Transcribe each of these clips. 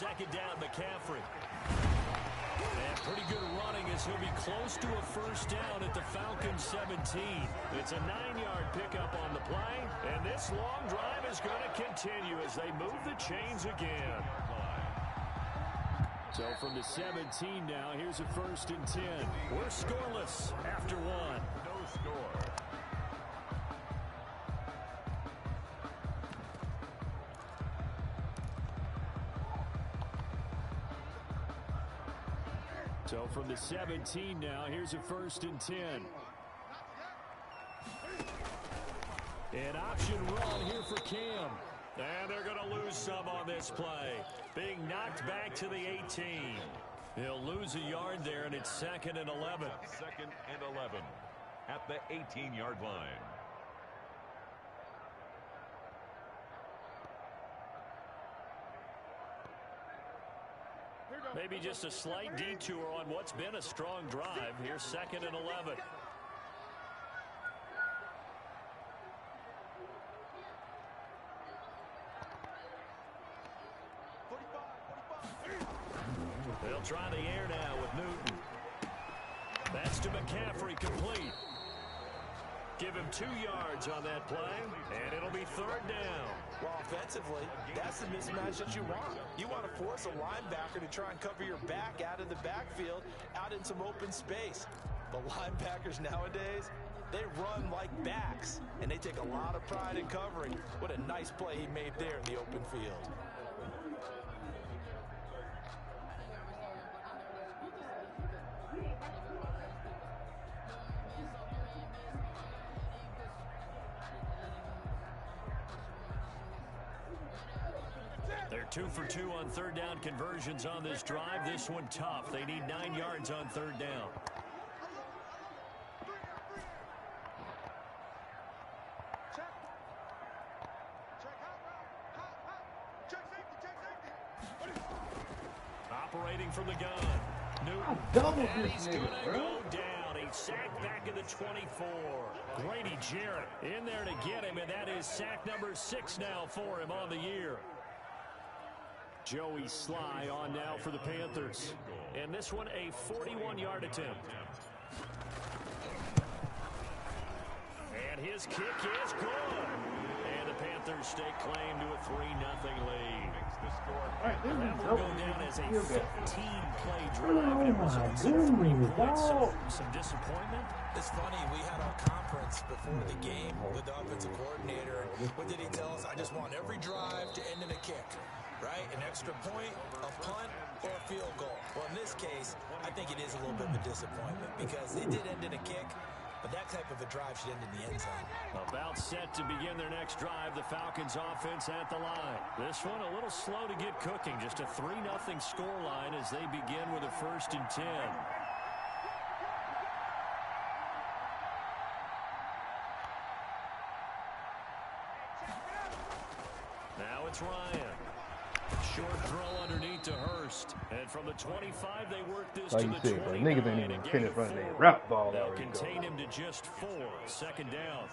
second down, McCaffrey. And pretty good running as he'll be close to a first down at the Falcons 17. It's a 9-yard pickup on the play, and this long drive is going to continue as they move the chains again. So from the 17 now, here's a 1st and 10. We're scoreless after one. No score. So from the 17 now, here's a 1st and 10. An option run here for Cam. And they're going to lose some on this play. Being knocked back to the 18. He'll lose a yard there, and it's 2nd and 11. 2nd and 11 at the 18-yard line. Maybe just a slight detour on what's been a strong drive. Here's 2nd and 11. They'll try the air now with Newton. That's to McCaffrey, complete. Give him 2 yards on that play, and it'll be 3rd down. Well, offensively, that's the mismatch that you want. You want to force a linebacker to try and cover your back out of the backfield, out in some open space. The linebackers nowadays, they run like backs, and they take a lot of pride in covering. What a nice play he made there in the open field. They're 2 for 2 on 3rd down conversions on this drive. This one tough. They need 9 yards on 3rd down. Operating from the gun. Newton. And he's going to go down. He's sacked back at the 24. Grady Jarrett in there to get him, and that is sack number 6 now for him on the year. Joey Sly on now for the Panthers. And this one a 41-yard attempt. And his kick is good. And the Panthers stake claim to a 3-0 lead. That will go down as a 15-play drive. It results in 3 points, so some disappointment. It's funny, we had our conference before the game with the offensive coordinator. What did he tell us? I just want every drive to end in a kick. Right? An extra point, a punt, or a field goal. Well, in this case, I think it is a little bit of a disappointment because it did end in a kick, but that type of a drive should end in the end zone. About set to begin their next drive, the Falcons offense at the line. This one a little slow to get cooking. Just a 3-0 scoreline as they begin with a 1st and 10. Now it's Ryan. Short throw underneath to Hurst. And from the 25, they work this to the 29. Niggas ain't even finished running their route ball. They'll contain him to just 4. 2nd down.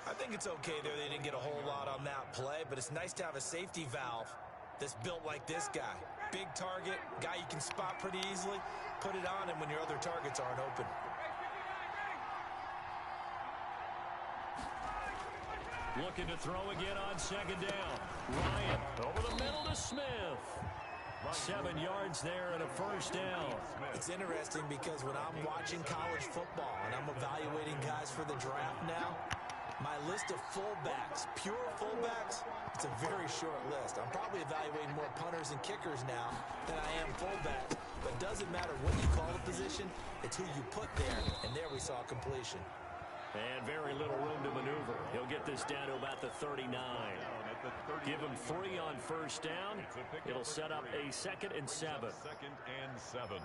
I think it's okay there. They didn't get a whole lot on that play, but it's nice to have a safety valve that's built like this guy. Big target, guy you can spot pretty easily. Put it on him when your other targets aren't open. Looking to throw again on 2nd down. Ryan over the middle to Smith. 7 yards there and a 1st down. It's interesting because when I'm watching college football and I'm evaluating guys for the draft now, my list of fullbacks, pure fullbacks, it's a very short list. I'm probably evaluating more punters and kickers now than I am fullbacks. But it doesn't matter what you call the position, it's who you put there. And there we saw completion. And very little room to maneuver. He'll get this down to about the 39. Give him 3 on 1st down. It'll set up a 2nd and 7. 2nd and 7.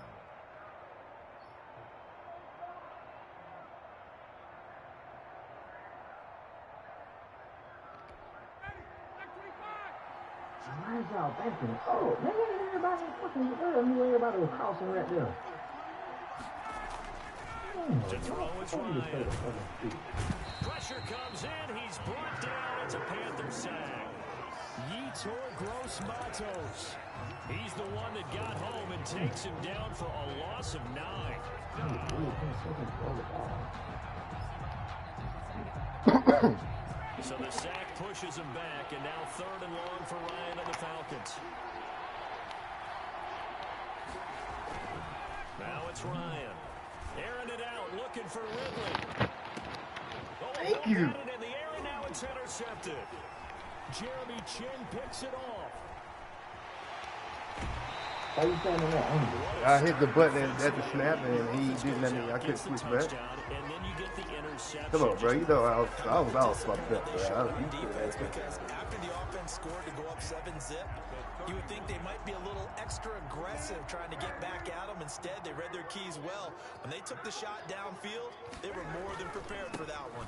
Why is y'all banking? Oh, man, everybody fucking everybody was housing right there. To throw is Ryan. Pressure comes in. He's brought down. It's a Panther sack. Yetur Gross-Matos. He's the one that got home and takes him down for a loss of 9. So the sack pushes him back, and now 3rd and long for Ryan and the Falcons. Now it's Ryan. Airing it out, looking for Ridley. Thank you. Got it in the air, and now it's intercepted. Jeremy Chin picks it off. Why are you standing there? I hit the button at the snap, and he didn't let me. I couldn't switch back. And then you get the interception. Come on, bro. You know I was all fucked up, bro. Defense, because after the offense scored to go up 7-zip, you would think they might be a little extra aggressive trying to get back at them. Instead, they read their keys well. When they took the shot downfield, they were more than prepared for that one.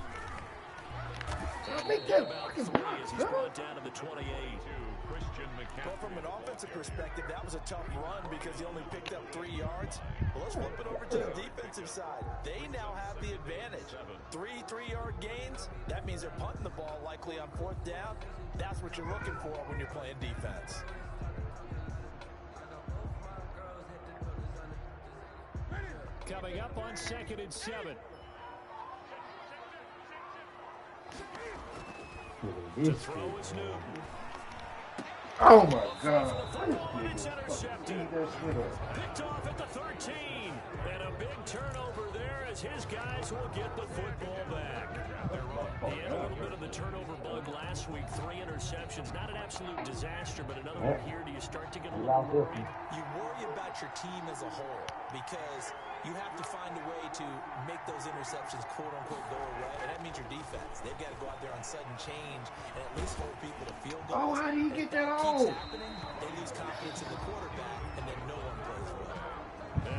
Make that fucking block, He's brought down to the 28. Well, from an offensive perspective, that was a tough run because he only picked up 3 yards. Well, let's flip it over to the defensive side. They now have the advantage. 3 3-yard gains. That means they're punting the ball likely on 4th down. That's what you're looking for when you're playing defense. Coming up on 2nd and 7. To throw is Newton. Oh my God! It's intercepted. Picked off at the 13. And a big turnover there as his guys will get the football back. He had a little bit of the turnover bug last week. 3 interceptions. Not an absolute disaster, but another one here. Do you start to get a little worried? You worry about your team as a whole because you have to find a way to make those interceptions, quote-unquote, go away. And that means your defense. They've got to go out there on sudden change and at least hold people to field goals. Oh, how do you get that keeps off? happening, they lose confidence in the quarterback, and then no one plays well.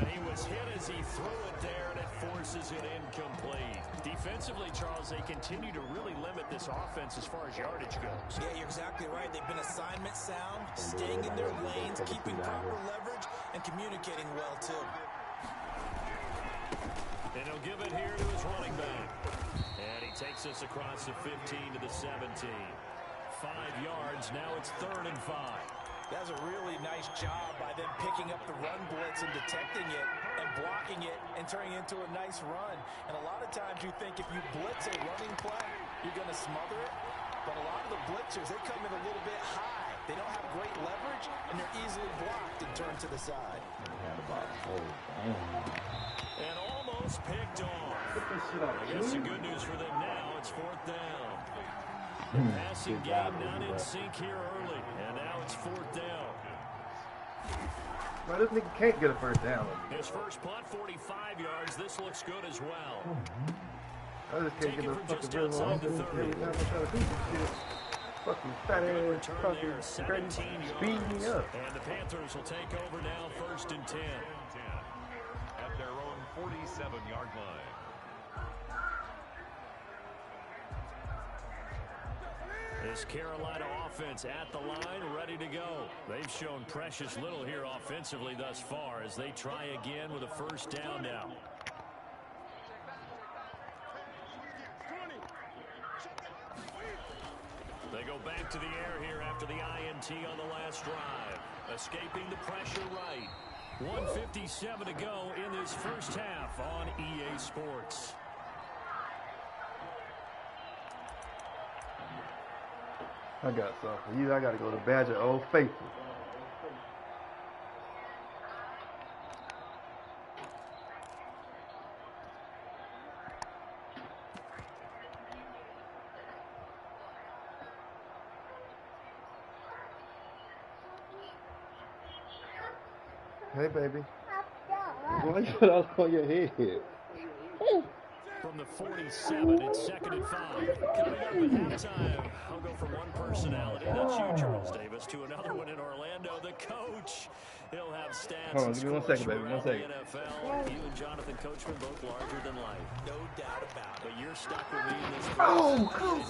And he was hit as he threw it there, and it forces it incomplete. Defensively, Charles, they continue to really limit this offense as far as yardage goes. Yeah, you're exactly right. They've been assignment sound, staying in their lanes, keeping proper leverage, and communicating well, too. And he'll give it here to his running back. And he takes us across the 15 to the 17. 5 yards. Now it's 3rd and 5. That's a really nice job by them picking up the run blitz and detecting it and blocking it and turning it into a nice run. And a lot of times you think if you blitz a running play, you're going to smother it. But a lot of the blitzers, they come in a little bit high. They don't have great leverage, and they're easily blocked and turned to the side. And almost picked off. I guess the good news for them now, it's 4th down. The passing game not in sync here early, and now it's 4th down. Bro, this nigga can't get a 1st down. His first punt, 45 yards. This looks good as well. I just can't get a fucking real long every time I try to do this shit. Fucking fat ass, fucking crazy, speed me up. And the Panthers will take over now, 1st and 10. At their own 47-yard line. This Carolina offense at the line, ready to go. They've shown precious little here offensively thus far as they try again with a 1st down now. They go back to the air here after the INT on the last drive. Escaping the pressure right. 1:57 to go in this first half on EA Sports. I got something for you. I got to go to Badger Old Faithful. Hey, baby. Why you put out on your head? From the 47, it's 2nd and 5. Coming up at halftime, I'll go from one personality, that's you, Charles Davis, to another one in Orlando, the coach. He'll have stats. Hold on, give me 1 second, baby, 1 second. NFL. You and Jonathan Coachman both larger than life. No doubt about it. But you're stuck with me in this. Oh, come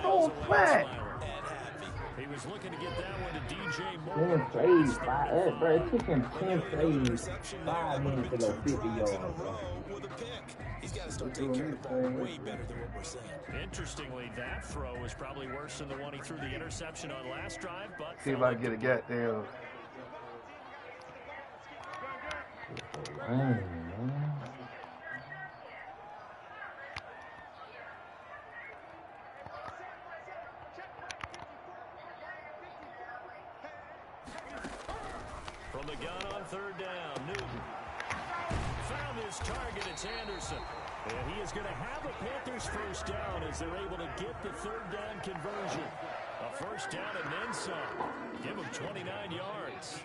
on, flat. And happy. He was looking to get that one to DJ Moore. 10 plays, bro. It took him 10 plays, 5 minutes to go 50 yards, bro. With a pick. He's got to start taking care of the ball way better than what we're saying. Interestingly, that throw was probably worse than the one he threw the interception on last drive, but see if I can get a goddamn. Man. From the gun on third down, Newton found his target. It's Anderson. And he is going to have a Panthers first down as they're able to get the third down conversion. A first down and then some. Give him 29 yards.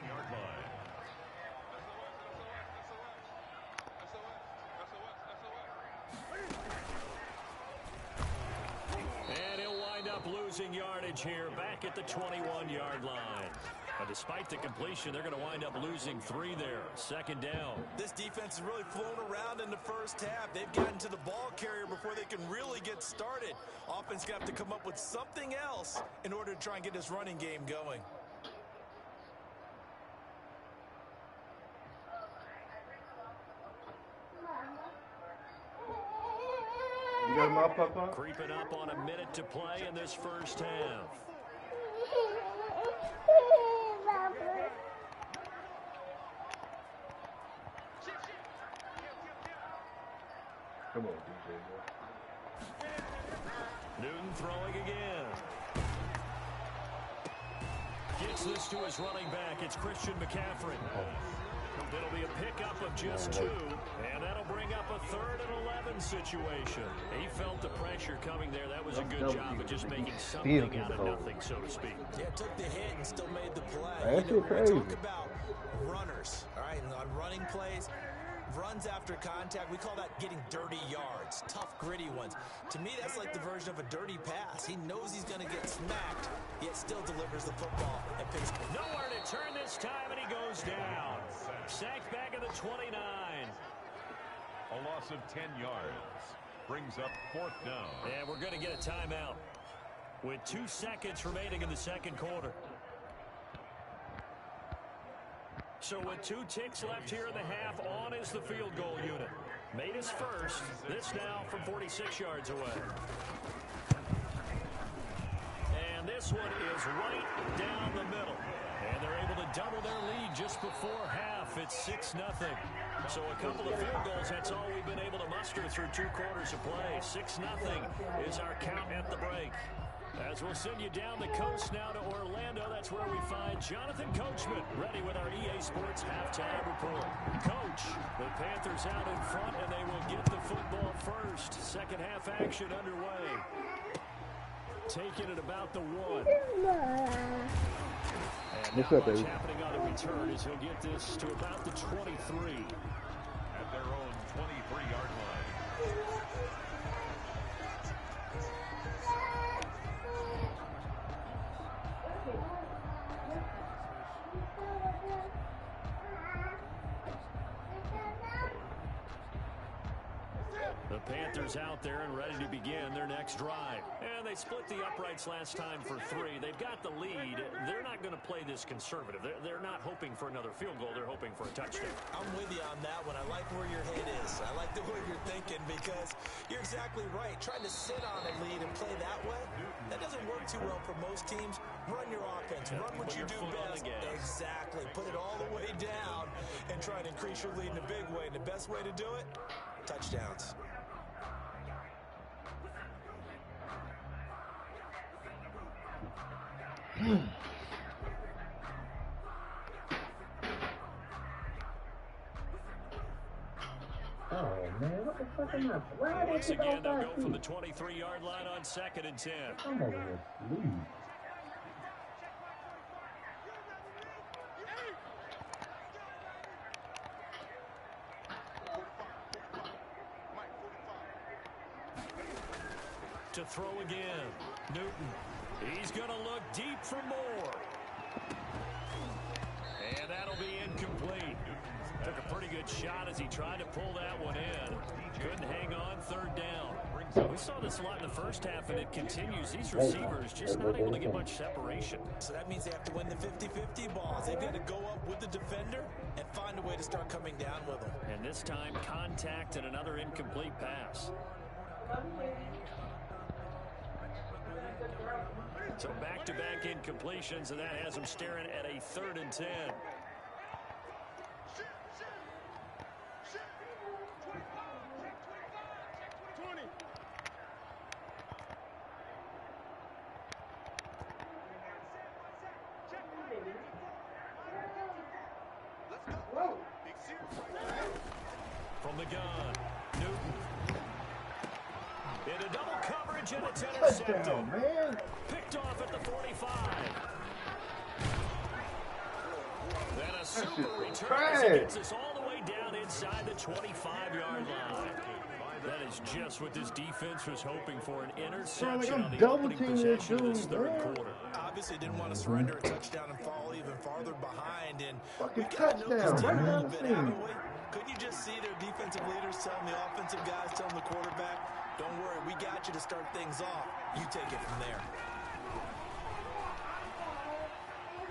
And he'll wind up losing yardage here back at the 21-yard line. But despite the completion, they're going to wind up losing 3 there. Second down. This defense has really flown around in the first half. They've gotten to the ball carrier before they can really get started. Offense got to have to come up with something else in order to try and get this running game going. You got him up, Papa? Creeping up on a minute to play in this first half. Come on, DJ. Newton throwing again. Gets this to his running back. It's Christian McCaffrey. It'll be a pickup of just 2, and that'll bring up a 3rd and 11 situation. He felt the pressure coming there. That was a good job of just making something out of nothing, so to speak. Yeah, took the hit and still made the play. That's crazy. Talk about runners, all right, and on running plays, runs after contact, we call that getting dirty yards, tough, gritty ones. To me, that's like the version of a dirty pass. He knows he's going to get smacked, yet still delivers the football and picks. Nowhere to turn this time, and he goes down. Sacked back at the 29. A loss of 10 yards. Brings up 4th down. And we're going to get a timeout with 2 seconds remaining in the second quarter. So with 2 ticks left here in the half, on is the field goal unit. Made his first. This now from 46 yards away. And this one is right down the middle. And they're able to double their lead just before half. It's 6-0. So a couple of field goals, that's all we've been able to muster through 2 quarters of play. 6-0 is our count at the break. As we'll send you down the coast now to Orlando, that's where we find Jonathan Coachman, ready with our EA Sports halftime report. Coach, the Panthers out in front, and they will get the football first. Second half action underway. Taking it about the 1. And not much happening on the return as he'll get this to about the 23. At their own 23-yard line. The Panthers out there and ready to begin their next drive. And they split the uprights last time for 3. They've got the lead. They're not going to play this conservative. They're not hoping for another field goal. They're hoping for a touchdown. I'm with you on that one. I like where your head is. I like the way you're thinking because you're exactly right. Trying to sit on a lead and play that way, that doesn't work too well for most teams. Run your offense. Run what you do best. Exactly. Put it all the way down and try and increase your lead in a big way. And the best way to do it, touchdowns. Oh, man, what the fuck am I? Why Once again, they'll go from the 23-yard line on 2nd and 10. I'm over here sleep. To throw again. Newton. He's going to look deep for more. And that'll be incomplete. Took a pretty good last-minute shot as he tried to pull that one in. Couldn't hang on, third down. We saw this a lot in the first half, and it continues. These receivers just not able to get much separation. So that means they have to win the 50-50 balls. They've got to go up with the defender and find a way to start coming down with them. And this time, contact and another incomplete pass. So back-to-back incompletions, and that has them staring at a 3rd and 10. From the gun, Newton. Into double coverage, and it's intercepted. Touchdown, man. Picked off at the 45. Then a super return as he gets us all the way down inside the 25-yard line. That is just what this defense was hoping for, an interception on the opening possession of this third quarter. Obviously didn't want to surrender a touchdown and fall even farther behind. And fucking touchdown, right down the seam. Couldn't you just see their defensive leaders telling the offensive guys, telling the quarterback, don't worry, we got you to start things off. You take it from there.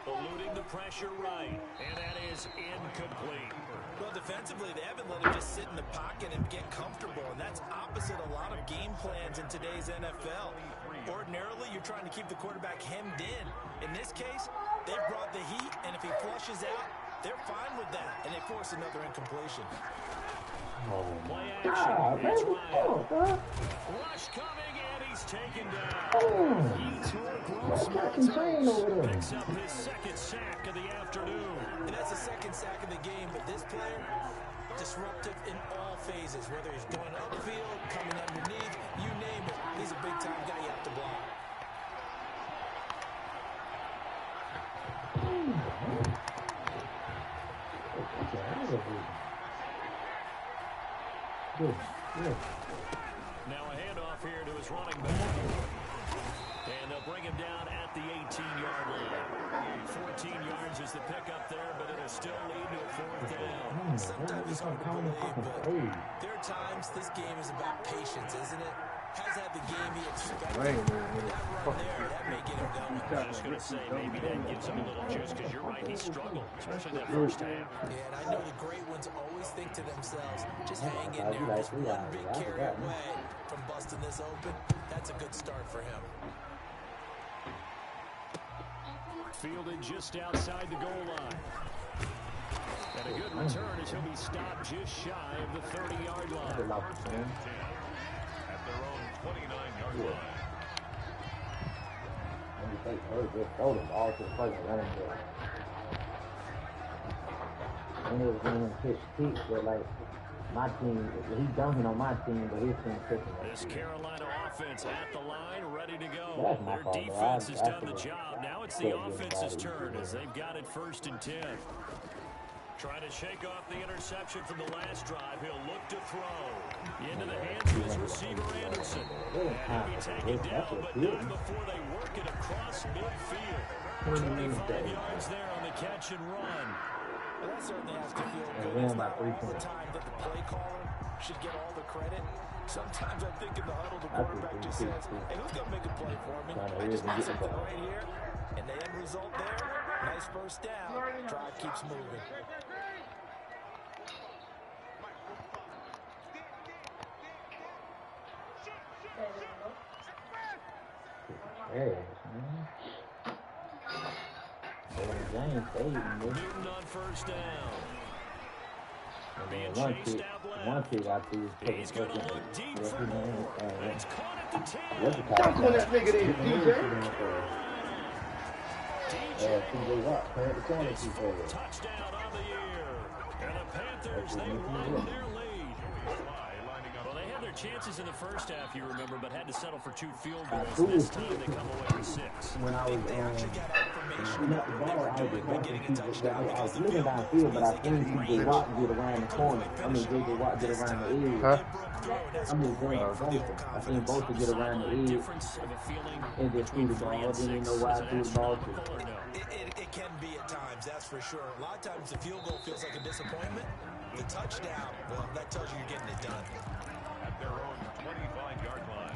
Eluding the pressure right, and that is incomplete. Well, defensively, they haven't let him just sit in the pocket and get comfortable, and that's opposite a lot of game plans in today's NFL. Ordinarily, you're trying to keep the quarterback hemmed in. In this case, they brought the heat, and if he flushes out, they're fine with that, and they force another incompletion. Play action. It's Ryan. Rush coming, and he's taken down. He tore gross marks. Picks up his 2nd sack of the afternoon. And that's the 2nd sack of the game, but this player, disruptive in all phases, whether he's going upfield, coming underneath, you name it. He's a big-time guy you have to block. Now a handoff here to his running back. And they'll bring him down at the 18-yard line. 14 yards is the pickup there, but it'll still lead to a 4th down. Sometimes it's hard to believe, but there are times this game is about patience, isn't it? Has had the game he expected. That run there, that may get him going. I was just going to say, maybe that gives him a little juice, because you're right, he struggled, especially that first half. Yeah, and I know the great ones always think to themselves, just hang in there, just one big carry away from busting this open. That's a good start for him. Fielded just outside the goal line. And a good return as he'll be stopped just shy of the 30-yard line. At their own 29-yard line. And it was going to pitch peak, but like my team, he's dunking on my team, but his team pitching. This Carolina offense at the line, ready to go. Their defense has done the job. Now it's the offense's turn as they've got it 1st and 10. Trying to shake off the interception from the last drive. He'll look to throw. Into the hands of his receiver, Anderson. And he'll be taken down, but not before they work it across midfield. 25 yards there on the catch and run. Well, that certainly has to feel good. It's not all the time that the play caller should get all the credit. Sometimes I think in the huddle, the quarterback just says, hey, who's going to make a play for me? I just need something right here. And the end result there, nice first down. Drive keeps moving. Newton on 1st down. Being chased out left. He's going to look deep for more. And it's caught at the 10. That's when that nigga is, DJ. His 4th touchdown on the year. And the Panthers, they widen their lead. Well, they had their chances in the first half, you remember, but had to settle for 2 field goals. This time they come away with 6. When I was Not the ball, I was looking downfield, but I think J.J. Watt get around the corner. I mean, J.J. Watt get around the edge. Huh? I mean, I think both to get around the edge and just threw the ball. Didn't even know why I threw the ball to. It can be at times. times, that's for sure. A lot of times the field goal feels like a disappointment. The touchdown, well, that tells you you're getting it done. At their own 25-yard line.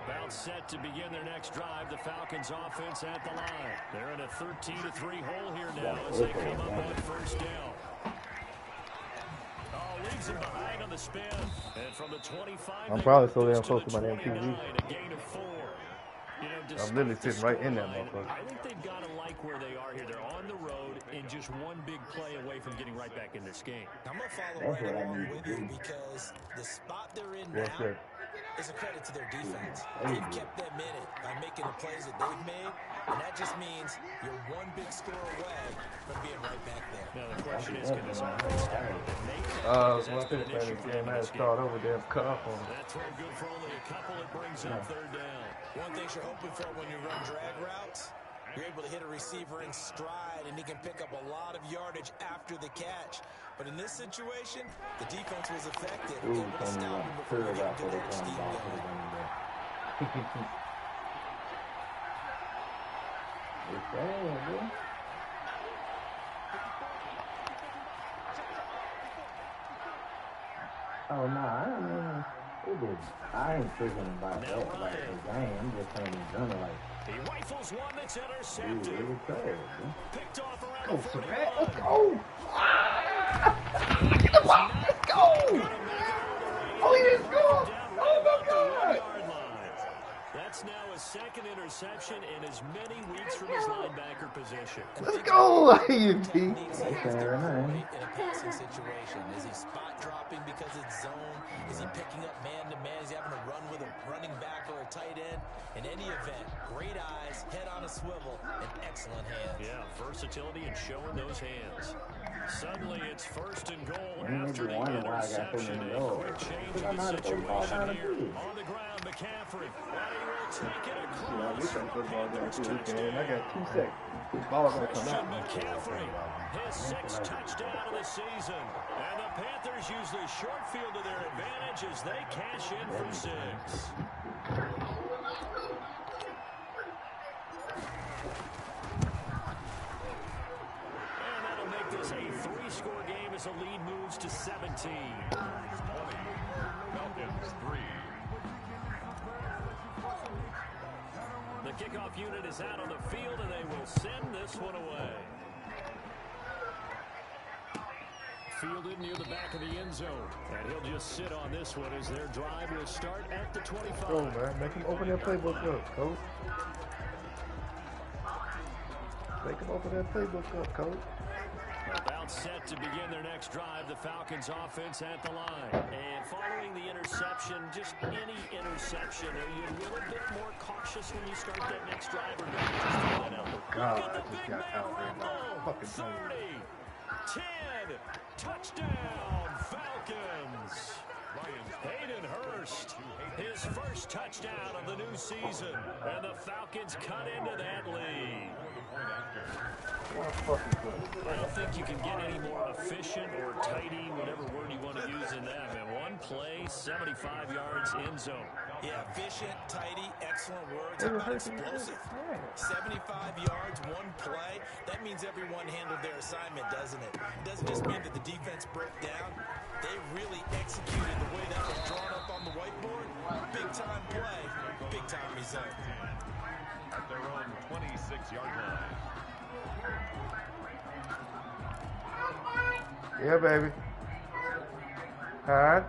About set to begin their next drive. The Falcons offense at the line. They're in a 13-3 hole here now as they come up on first down. Leaves him behind on the spin. And from the 25, I'm probably so damn close to my damn TV. A gain of 4. You know, I'm literally sitting right in that motherfucker. I think they've got to like where they are here. They're on the road and just one big play away from getting right back in this game. I'm going to follow right along with you because the spot they're in now is a credit to their defense. They've kept them in it by making the plays that they've made, and that just means you're one big score away from being right back there. Now the question is, can this offense step up and make it? When I finished playing this game, I had to start over there and cut off on That throw good for only a couple. It brings up third down. One thing you're hoping for when you run drag routes, you're able to hit a receiver in stride, and he can pick up a lot of yardage after the catch. But in this situation, the defense was effective. Able to stop him before he got to that steep going. Oh, no, I ain't thinking about that like the game. I'm just saying he's done it like. He rifles one that's intercepted. Picked off around the 41. Let's go! Get the ball! Let's go! Oh, he didn't score! Oh, my God! That's now his second interception in as many weeks from his linebacker position. Let's go, IUT! In a passing situation, is he spot dropping because it's zone? Is he picking up man-to-man? Is he having to run with a running back or a tight end? In any event, great eyes, head on a swivel, and excellent hands. Yeah, versatility and showing those hands. Suddenly, it's first and goal after the interception. A quick change in the situation here. On the ground, McCaffrey. And he will take it across. I got 2 seconds. Ball's gonna come out. McCaffrey, his 6th touchdown of the season. And the Panthers use the short field to their advantage as they cash in from 6. And that'll make this a 3-score game as the lead moves to 17. 20. Falcons 3. The kickoff unit is out on the field, and they will send this one away. Fielded near the back of the end zone. And he'll just sit on this one as their drive will start at the 25. Go, man. Make him open that playbook up, coach. Make him open that playbook up, coach. About set to begin their next drive, the Falcons offense at the line. And following the interception, just any interception, are you a little bit more cautious when you start that next drive or not? Just throw that out. God, Look at the I just big got man out there by rumble. fucking 30, 10, touchdown, Falcons. Hayden Hurst, his first touchdown of the new season. And the Falcons cut into that lead. I don't think you can get any more efficient or tidy, whatever word you want to use in that, man. One play, 75 yards, end zone. Yeah, efficient, tidy, excellent words. How about explosive? 75 yards, one play. That means everyone handled their assignment, doesn't it? It doesn't just mean that the defense broke down. They really executed the way that was drawn up on the whiteboard. Big-time play, big-time result. At their own 26-yard line. Yeah, baby. Huh?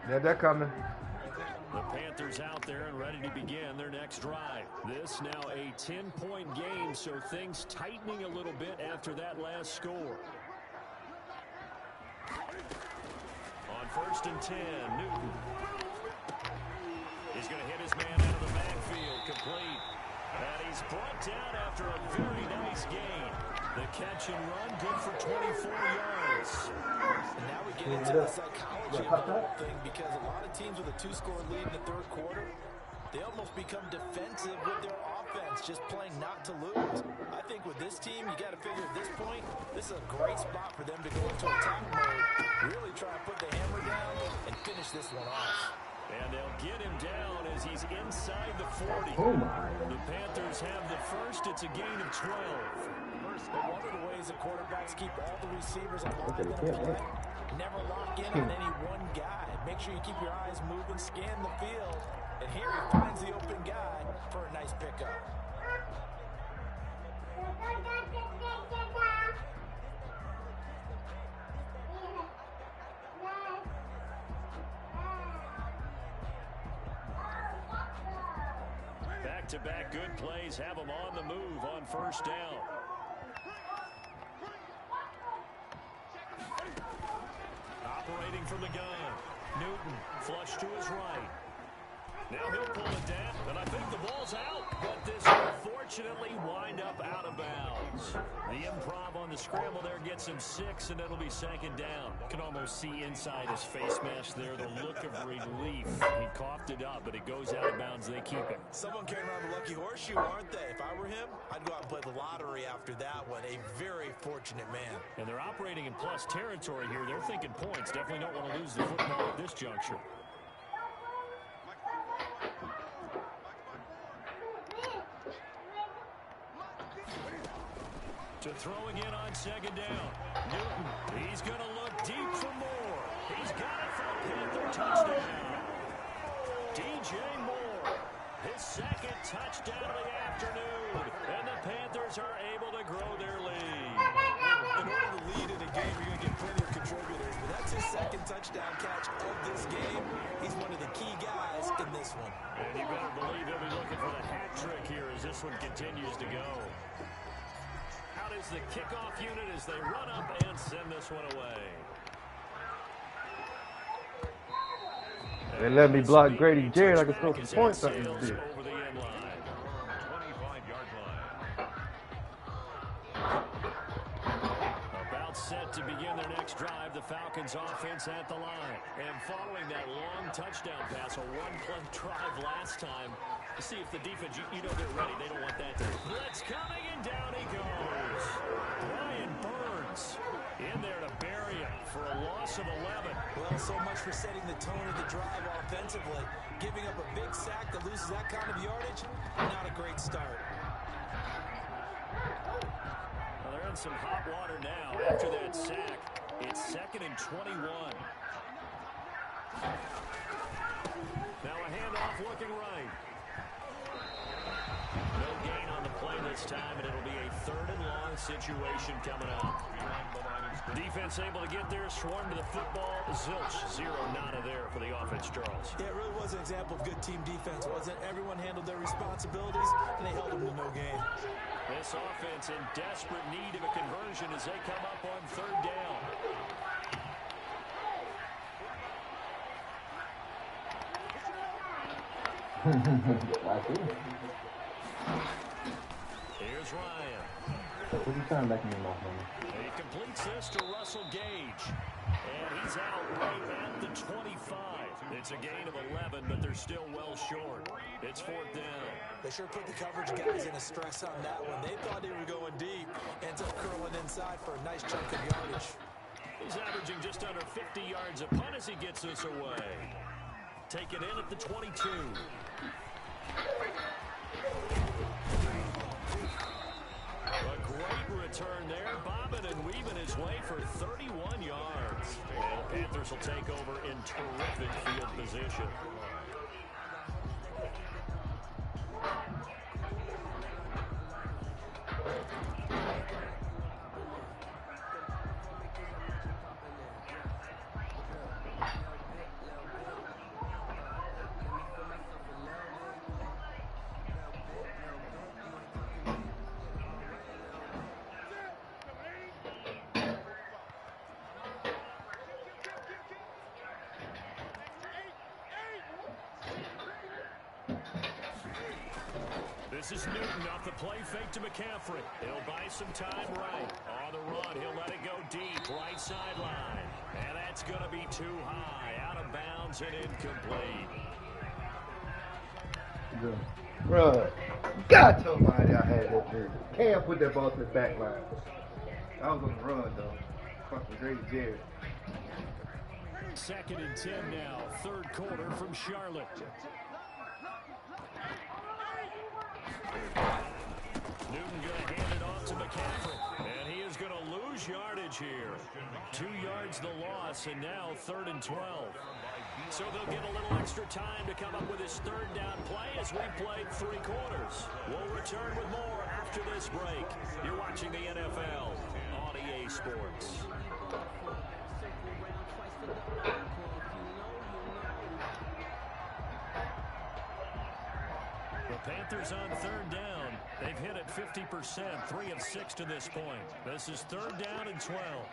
Yeah, they're coming. The Panthers out there and ready to begin their next drive. This now a 10-point game, so things tightening a little bit after that last score. On 1st and 10, Newton. He's going to hit his man out of the backfield, complete. And he's brought down after a very nice gain. The catch and run, good for 24 yards. And now we get into the psychology of the whole thing because a lot of teams with a 2-score lead in the 3rd quarter, they almost become defensive with their offense, just playing not to lose. I think with this team, you got to figure at this point, this is a great spot for them to go into attack mode this one off. And they'll get him down as he's inside the 40. Oh my. The Panthers have the first. It's a gain of 12. One of the ways that quarterbacks keep all the receivers alive in a play, never lock in on any one guy. Make sure you keep your eyes moving, scan the field. And here he finds the open guy for a nice pickup. Back-to-back good plays have them on the move on first down. Operating from the gun. Newton flush to his right. Now he'll pull it down, and I think the ball's out. But this will fortunately wind up out of bounds. The improv on the scramble there gets him 6, and it'll be second down. You can almost see inside his face mask there the look of relief. He coughed it up, but it goes out of bounds. They keep it. Someone came around the lucky horseshoe, aren't they? If I were him, I'd go out and play the lottery after that one. A very fortunate man. And they're operating in plus territory here. They're thinking points. Definitely don't want to lose the football at this juncture. To throw again on second down. Newton, he's going to look deep for more. He's got it for a Panther touchdown. DJ Moore, his second touchdown of the afternoon. And the Panthers are able to grow their lead. In order to lead in a game, you're going to get plenty of contributors. But that's his second touchdown catch of this game. He's one of the key guys in this one. And you better believe he'll be looking for the hat trick here as this one continues to go. Out is the kickoff unit as they run up and send this one away. They let me block Grady Jarrett. I can throw some points out this bitch. Over the end line. 25-yard line. About set to begin their next drive. The Falcons offense at the line. And following that long touchdown pass, a one-play drive last time, to see if the defense, you know they're ready. They don't want that to. Blitz coming, and down he goes. Brian Burns in there to bury him for a loss of 11. Well, so much for setting the tone of the drive offensively. Giving up a big sack that loses that kind of yardage, not a great start. Well, they're in some hot water now after that sack. It's 2nd and 21. Now a handoff looking right. No gain on the play this time, and it'll be a 3rd and long situation coming up. Defense able to get there, swarm to the football. Zilch, 0 nada there for the offense, Charles. Yeah, it really was an example of good team defense, wasn't it? Everyone handled their responsibilities, and they held them to no gain. This offense in desperate need of a conversion as they come up on 3rd down. Here's Ryan. What are you trying back in your mouth, man? He completes this to Russell Gage. And he's out right at the 25. It's a gain of 11, but they're still well short. It's 4th down. They sure put the coverage guys in a stress on that one. They thought they were going deep. Ends up curling inside for a nice chunk of yardage. He's averaging just under 50 yards a punt as he gets this away. Take it in at the 22. A great return there, bobbing and weaving his way for 31 yards. And the Panthers will take over in terrific field position. This is Newton off the play fake to McCaffrey. He'll buy some time right. On the run, he'll let it go deep, right sideline. And that's going to be too high, out of bounds and incomplete. Bro, God told me I had that jersey. Can't put that ball to the back line. I was on the run, though. Fucking Grady Jarrett. 2nd and 10 now, 3rd quarter from Charlotte. Newton going to hand it off to McCaffrey, and he is going to lose yardage here. 2 yards the loss, and now 3rd and 12. So they'll get a little extra time to come up with his 3rd down play as we played 3 quarters. We'll return with more after this break. You're watching the NFL on EA Sports. The Panthers on 3rd down. They've hit it 50%, 3 of 6 to this point. This is 3rd down and 12.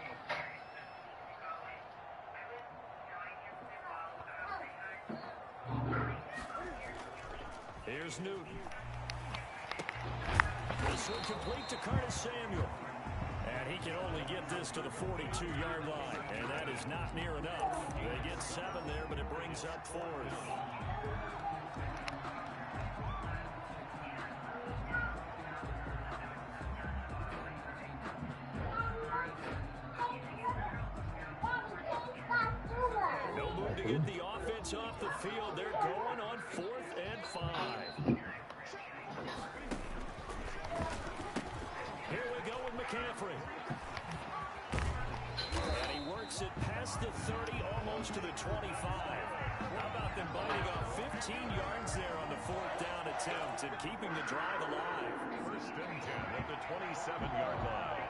Here's Newton. This one complete to Curtis Samuel. And he can only get this to the 42-yard line. And that is not near enough. They get 7 there, but it brings up 4th. No move to get the offense off the field. They're going on 4th and 5. Here we go with McCaffrey. And he works it past the 30, almost to the 25. How about them biting off 15 yards there on the 4th down attempt and keeping the drive alive? 1st and 10 at the 27-yard line.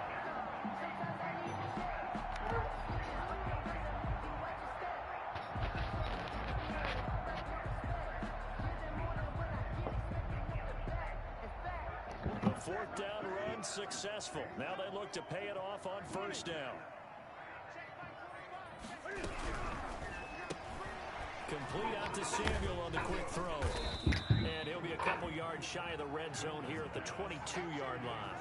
The 4th down run successful. Now they look to pay it off on 1st down. Complete out to Samuel on the quick throw. And he'll be a couple yards shy of the red zone here at the 22-yard line.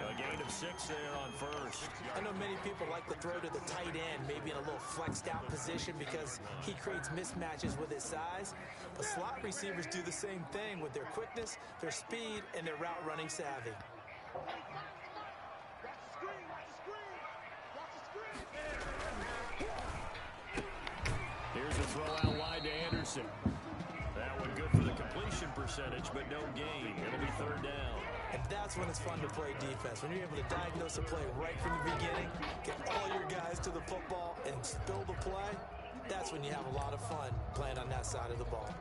A gain of 6 there on 1st. I know many people like to throw to the tight end, maybe in a little flexed out position because he creates mismatches with his size. But slot receivers do the same thing with their quickness, their speed, and their route running savvy. Here's a throw out wide to Anderson. That one good for the completion percentage, but no gain. It'll be 3rd down. And that's when it's fun to play defense. When you're able to diagnose a play right from the beginning, get all your guys to the football, and spill the play, that's when you have a lot of fun playing on that side of the ball.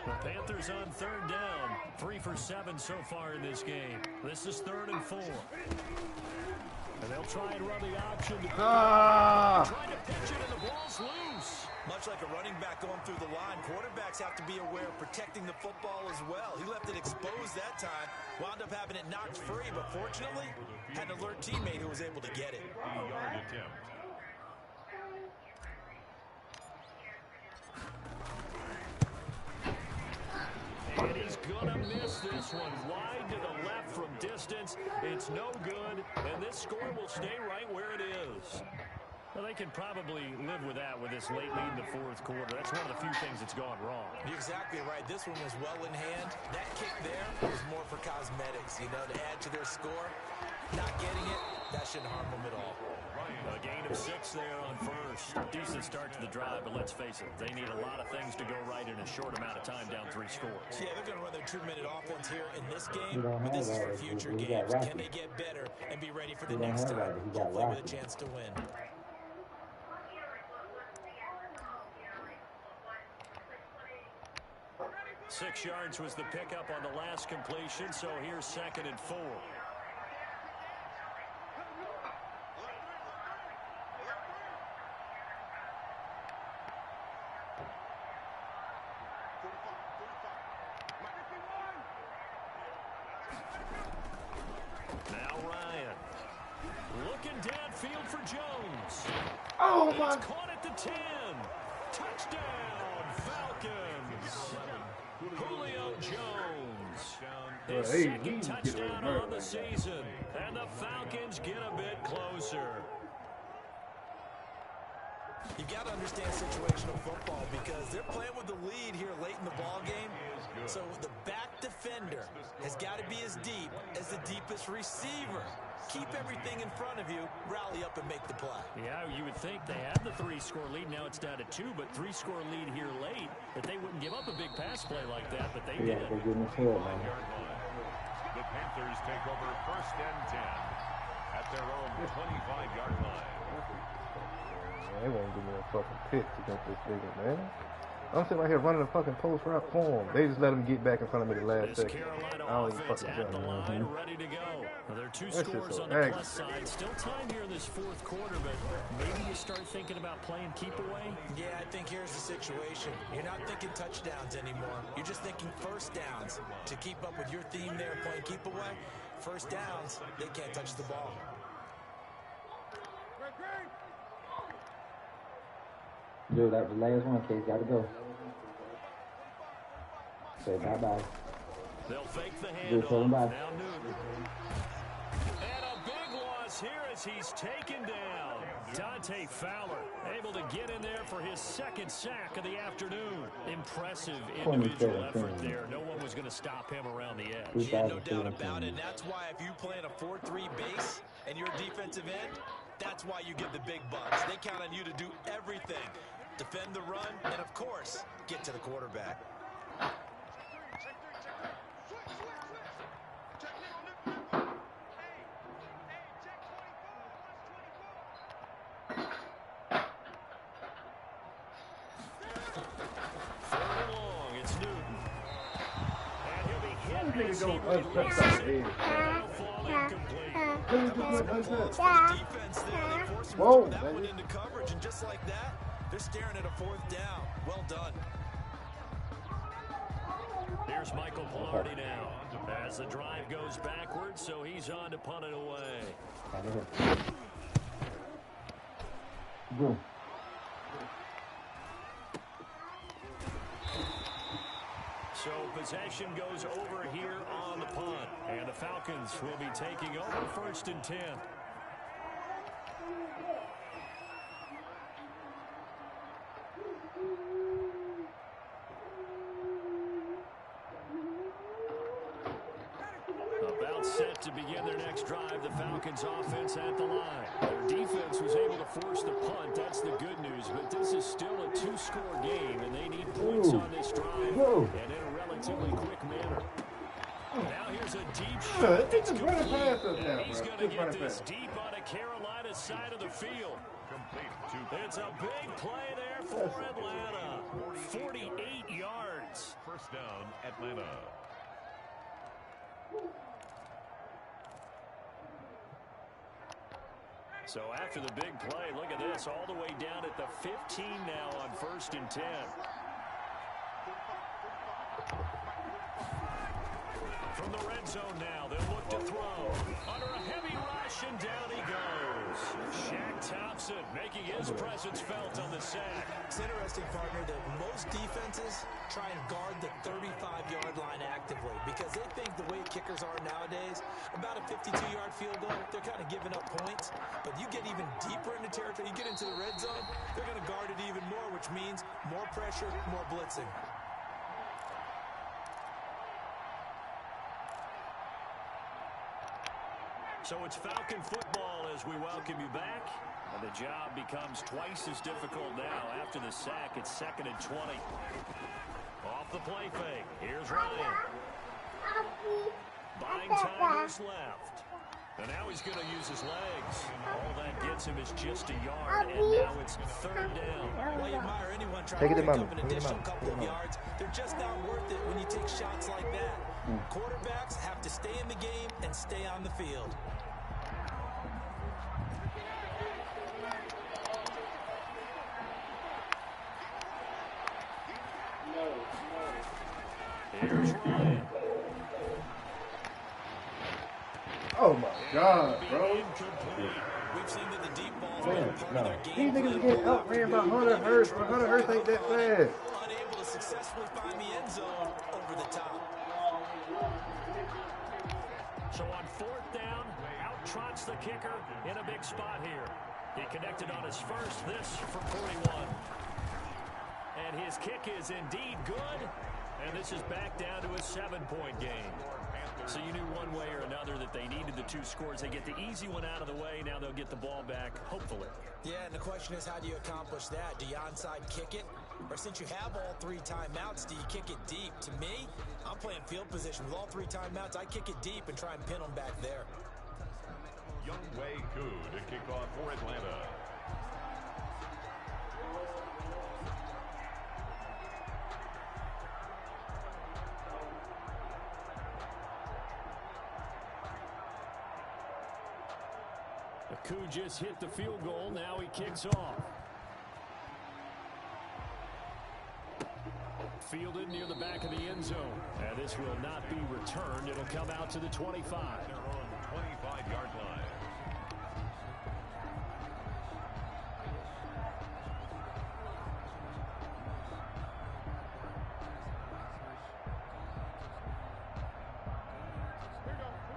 The Panthers on 3rd down. 3 for 7 so far in this game. This is 3rd and 4. And they'll try and run the option. Trying to pitch it, and the ball's loose. Much like a running back going through the line, quarterbacks have to be aware of protecting the football as well. He left it exposed that time, wound up having it knocked free, but fortunately, had an alert teammate who was able to get it. 3-yard attempt. And he's going to miss this one. Wide to the left from distance. It's no good, and this score will stay right where it is. Well, they can probably live with that with this late lead in the 4th quarter. That's one of the few things that's gone wrong. You're exactly right. This one was well in hand. That kick there was more for cosmetics, you know, to add to their score. Not getting it, that shouldn't harm them at all. A gain of 6 there on 1st. Decent start to the drive, but let's face it, they need a lot of things to go right in a short amount of time down 3 scores. Yeah, they're going to run their 2-minute offense here in this game, but this is for future games. Can they get better and be ready for the next time? Hopefully with a chance to win. Six yards was the pickup on the last completion, so here's 2nd and 4. Now Ryan. Looking downfield for Jones. Oh, my. It's caught at the 10. Touchdown, Falcons. Julio Jones. His second touchdown on the season. And the Falcons get a bit closer. You got to understand situational football because they're playing with the lead here late in the ball game. So the back defender has has got to be as deep as the deepest receiver. Keep everything in front of you, rally up and make the play. Yeah, you would think they had the 3-score lead. Now it's down to 2, but 3-score lead here late. That they wouldn't give up a big pass play like that, but they did. They're getting the field, man. The Panthers take over 1st and 10 at their own 25-yard line. They won't give me a fucking pitch against this nigga, man. I'm sitting right here running a fucking post route for him. They just let him get back in front of me the last second. I don't even fucking at the line, ready to go. Well, there are 2 scores on the plus side. Still time here in this 4th quarter, but maybe you start thinking about playing keep away. Yeah, I think here's the situation. You're not thinking touchdowns anymore. You're just thinking first downs. To keep up with your theme there, playing keep away, first downs, they can't touch the ball. Dude, that was the last one, Case. Gotta go. Say bye-bye. They'll fake the handoff. Now Newton. And a big loss here as he's taken down. Dante Fowler able to get in there for his 2nd sack of the afternoon. Impressive individual effort there. No one was going to stop him around the edge. Yeah, no doubt about it. And that's why if you play in a 4-3 base and you're a defensive end, that's why you get the big bucks. They count on you to do everything. Defend the run, and of course, get to the quarterback. Whoa, that one into coverage, and just like that, they're staring at a 4th down. Well done. Here's Michael Palardy now as the drive goes backwards, so he's on to punt it away. Go. So possession goes over here on the punt, and the Falcons will be taking over 1st and 10. About set to begin their next drive, the Falcons offense at the line. Their defense was able to force the punt. That's the good news, but this is still a 2-score game, and they need points on this drive, and in a relatively quick manner. Now here's a deep shot. That's complete. He's going to get this deep on a Carolina side of the field. It's a big play there for Atlanta. 48 yards. 1st down, Atlanta. So after the big play, look at this, all the way down at the 15 now on 1st and 10. From the red zone now, they'll look to throw. Under a heavy rush, and down he goes. Shaq Thompson making his presence felt on the sack. It's interesting, partner, that most defenses try and guard the 35-yard line actively because they think the way kickers are nowadays, about a 52-yard field goal, they're kind of giving up points. But you get even deeper into territory, you get into the red zone, they're going to guard it even more, which means more pressure, more blitzing. So it's Falcon football as we welcome you back. And the job becomes twice as difficult now after the sack. It's 2nd and 20. Off the play fake. Here's Ryan. Buying time is left. And now he's going to use his legs. All that gets him is just a yard, and now it's 3rd down. Well, you admire anyone trying to pick up an additional couple of yards. They're just not worth it when you take shots like that. Quarterbacks have to stay in the game and stay on the field. Here's Ryan. Oh my God, bro. We've seen that the deep balls been part of their These game. niggas get outran by Hunter Hurst, but Hunter Hurst ain't that fast. Unable to successfully find the end zone over the top. So on 4th down, out trots the kicker in a big spot here. He connected on his first, this from 41. And his kick is indeed good. And this is back down to a 7-point game. So you knew one way or another that they needed the 2 scores. They get the easy one out of the way. Now they'll get the ball back, hopefully. Yeah, and the question is, how do you accomplish that? Do you onside kick it? Or since you have all 3 timeouts, do you kick it deep? To me, I'm playing field position. With all 3 timeouts, I kick it deep and try and pin them back there. Younghoe Koo to kick off for Atlanta. Koo just hit the field goal. Now he kicks off. Fielded near the back of the end zone. And this will not be returned. It'll come out to the 25. Their own 25-yard line.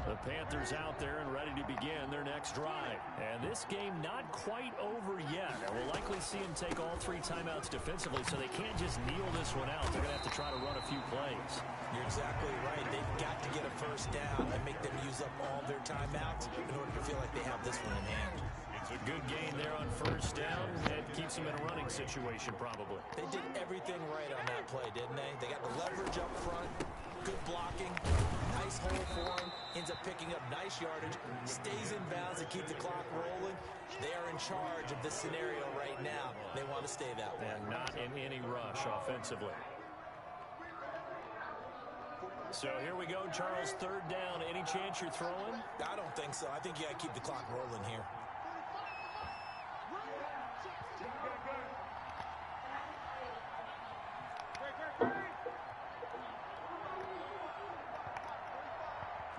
The Panthers out there and ready to begin their next drive. And this game not quite over yet. And we'll likely see them take all 3 timeouts defensively, so they can't just kneel this one out. They're going to have to try to run a few plays. You're exactly right. They've got to get a first down and make them use up all their timeouts in order to feel like they have this one in hand. It's a good gain there on first down. It keeps them in a running situation, probably. They did everything right on that play, didn't they? They got the leverage up front, good blocking, nice hole for him, ends up picking up nice yardage, stays in bounds and keep the clock rolling. They are in charge of this scenario right now. They want to stay that way. And not in any rush offensively. So here we go, Charles, 3rd down. Any chance you're throwing? I don't think so. I think you got to keep the clock rolling here.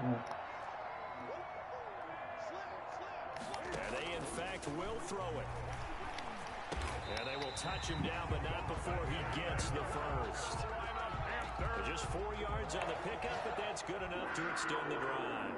And they, in fact, will throw it. And they will touch him down, but not before he gets the first. Just 4 yards on the pickup, but that's good enough to extend the drive.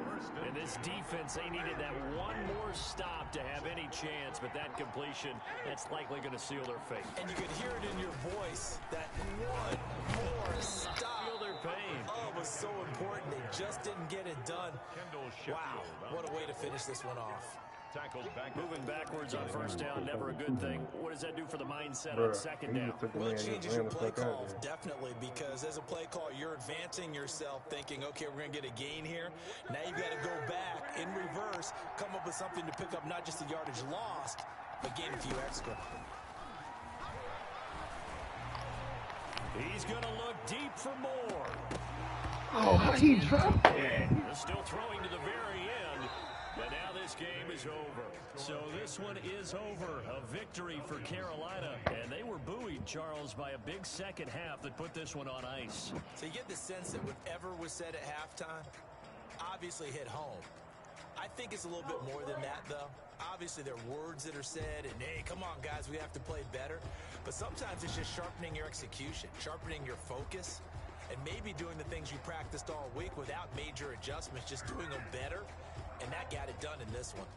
And this defense, they needed that one more stop to have any chance, but that completion, that's likely going to seal their fate. And you could hear it in your voice, that one more stop. Feel their pain. Oh, it was so important. They just didn't get it done. Wow, what a way to finish this one off. Tackled back. Moving backwards on first down, never a good thing. What does that do for the mindset on second down? Well, it changes your play calls, definitely, because as a play call, you're advancing yourself thinking, okay, we're going to get a gain here. Now you've got to go back in reverse, come up with something to pick up not just the yardage lost, but gain a few extra. He's going to look deep for more. Oh, he dropped it. They're still throwing to the very end. But now this game is over. So this one is over. A victory for Carolina. And they were buoyed, Charles, by a big second half that put this one on ice. So you get the sense that whatever was said at halftime obviously hit home. I think it's a little bit more than that, though. Obviously, there are words that are said, and hey, come on, guys, we have to play better. But sometimes it's just sharpening your execution, sharpening your focus, and maybe doing the things you practiced all week without major adjustments, just doing them better. And that got it done in this one.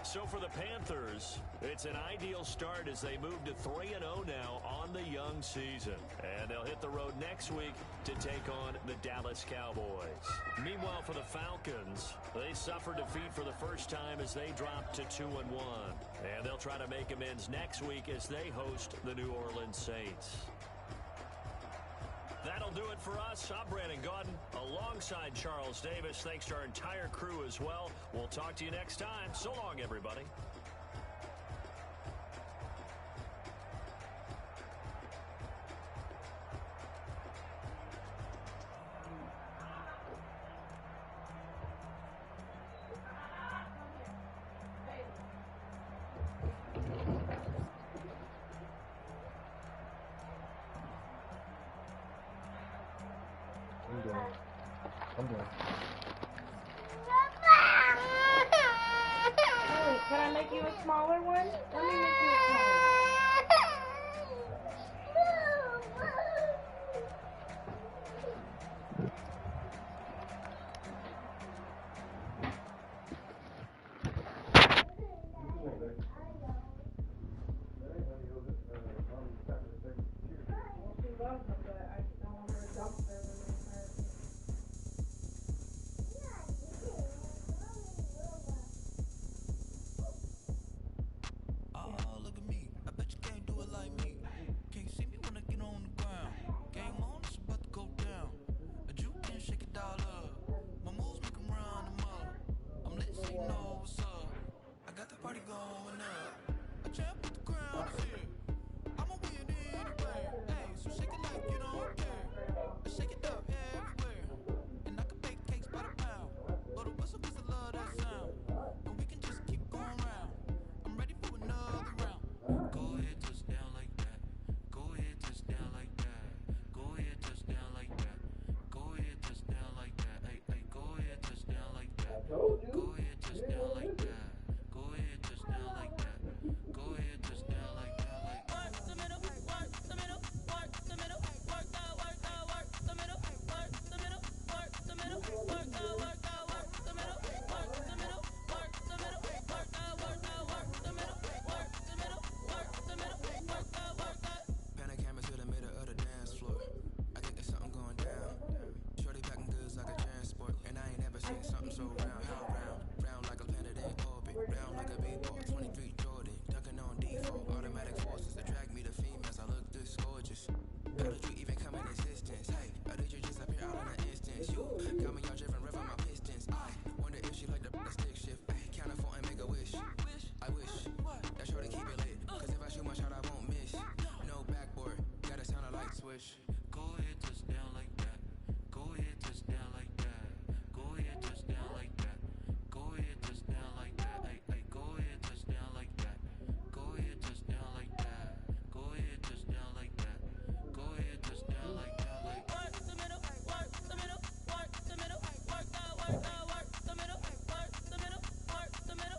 So for the Panthers, it's an ideal start as they move to 3-0 now on the young season. And they'll hit the road next week to take on the Dallas Cowboys. Meanwhile, for the Falcons, they suffered defeat for the first time as they dropped to 2-1. And they'll try to make amends next week as they host the New Orleans Saints. That'll do it for us. I'm Brandon Gaudin alongside Charles Davis. Thanks to our entire crew as well. We'll talk to you next time. So long, everybody. I'm done. Wait, can I make you a smaller one? Let me make you a smaller one. Reebok, 23 Jordan, ducking on default. Automatic forces attract me to females. I look this gorgeous. How did you even come in existence? Hey, or did you just appear out in an instance? You got me all driven, revving my pistons. I wonder if she like the stick shift. Count it for and make a wish. I wish that sure to keep it lit. Cause if I shoot my shot, I won't miss. No backboard, gotta sound a light switch. Go ahead, touch down like that. Go ahead, touch down like that. Go ahead, touch down like that. Go ahead, touch down like that. Hey, go ahead, touch down like that. Go ahead, touch down like that. Go ahead, touch down like that. Go ahead, touch down like that. Like work the middle, work the middle, work the middle, work the work the middle, work the middle, work the middle,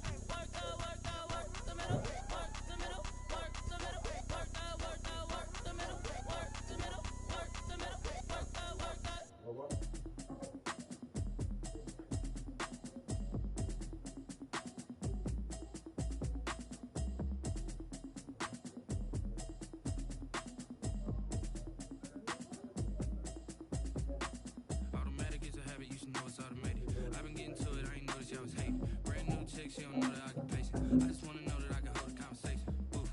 work the work the middle, work the middle, work the middle, work the work the middle, work the middle, work the middle, work the work the. Automatic is a habit, you should know it's automated. I've been getting to it, I ain't noticed y'all was hating. Brand new chick, she don't know the occupation. I just wanna know that I can hold a conversation. Oof,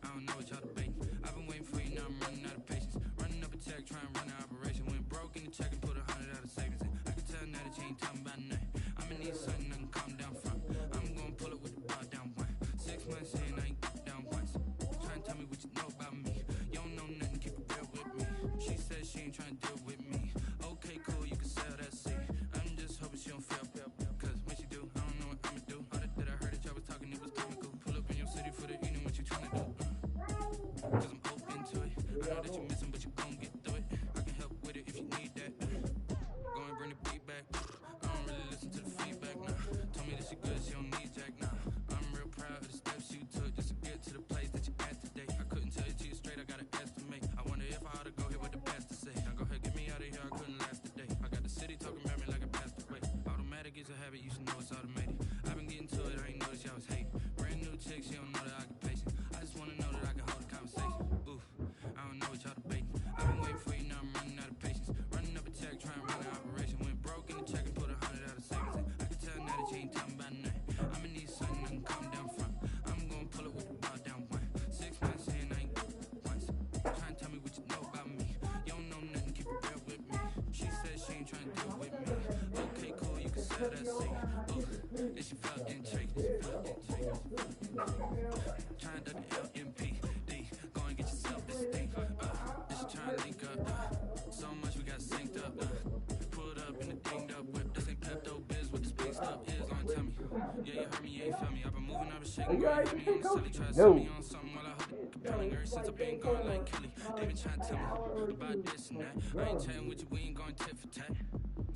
I don't know what y'all debating. I've been waiting for you, now I'm running out of patience. Running up a check, trying to run an operation. Went broke in the check and put 100 out of savings in. I can tell now that you ain't talking about nothing. I'ma need something I can calm down from. I'm gonna pull it with the bar down one. 6 months in, I ain't down once. Trying to tell me what you know about me. You don't know nothing, keep it real with me. She said she ain't trying to deal with me. Okay, cool, you can sell that seed. I'm just hoping she don't fail. Cause when she do, I don't know what I'ma do. All that I heard that y'all was talking, it was comical. Pull up in your city for the evening, what you trying to do? Cause I'm open to it. I know that you're missing, but you gon' get through it. I can help with it if you need that. Go and bring the beat back. I don't really listen to the feedback now. Told me that she good, she don't need Jack now. I'm real proud of the steps you took just to get to the place that you at today. I couldn't tell you to you straight, I gotta estimate. I wonder if I ought to go here with the best to say. Now go ahead, get me out of here, I couldn't last a day. I got the city talking about me like I passed away. Automatic is a habit, you should know it's automated. I've been getting to it, I ain't noticed y'all was hating. Brand new chick, she don't know the occupation. I just wanna know that I can hold a conversation. Oof, I don't know what y'all debating. I've been waiting for you, now I'm running out of patience. Running up a check, trying to run an operation. Went broke in the check and put 100 out of savings in. I can tell now that you ain't talking about nothing. I'ma need something I can calm down from. I'm gonna pull it with the bar down one. 6 months in, I ain't once. Trying to tell me what you know about me. You don't know nothing, keep it real with me. She said she ain't trying to deal with me. Okay, cool, you can sell that seed. Oof, is she fucking tricky? Trying to duck the LMPD. Go and get yourself this thing. Just trying to link up. So much we got synced up. Pulled up in the dinged up whip. This ain't Pepto Biz with the spink stuff is on tell me. Yeah, you heard me, you ain't feel me. I've been moving, I've been shaking. Girl, you hit me on the silly. Try to sell me on something while I hold it compelling. Ever since I've been going like Kelly. They been trying to tell me about this and that. I ain't chatting with you, we ain't going tit for tat.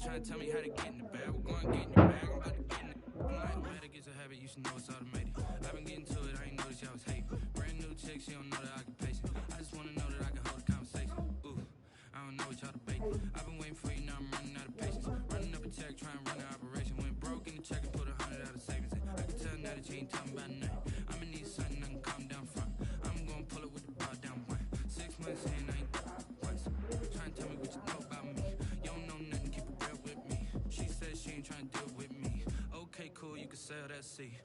Trying to tell me how to get in the bag. We're going to get in the bag. I'm about to get in the automatic is a habit, you should know it's automated. I've been getting to it, I ain't noticed y'all was hating. Brand new chick, she don't know the occupation. I just wanna know that I can hold a conversation. Ooh, I don't know what y'all debating. I've been waiting for you, now I'm running out of patience. Running up a check, trying to run an operation. Went broke in the check and put 100 out of savings in. I can tell now that you ain't talking about nothing. I'ma need something I can calm down from. I'm gonna pull it with the bar down one. 6 months in, I ain't once. Trying to tell me what you know about me. You don't know nothing, keep it real with me. She said she ain't trying to deal with me. Okay, cool, you can sell that seed.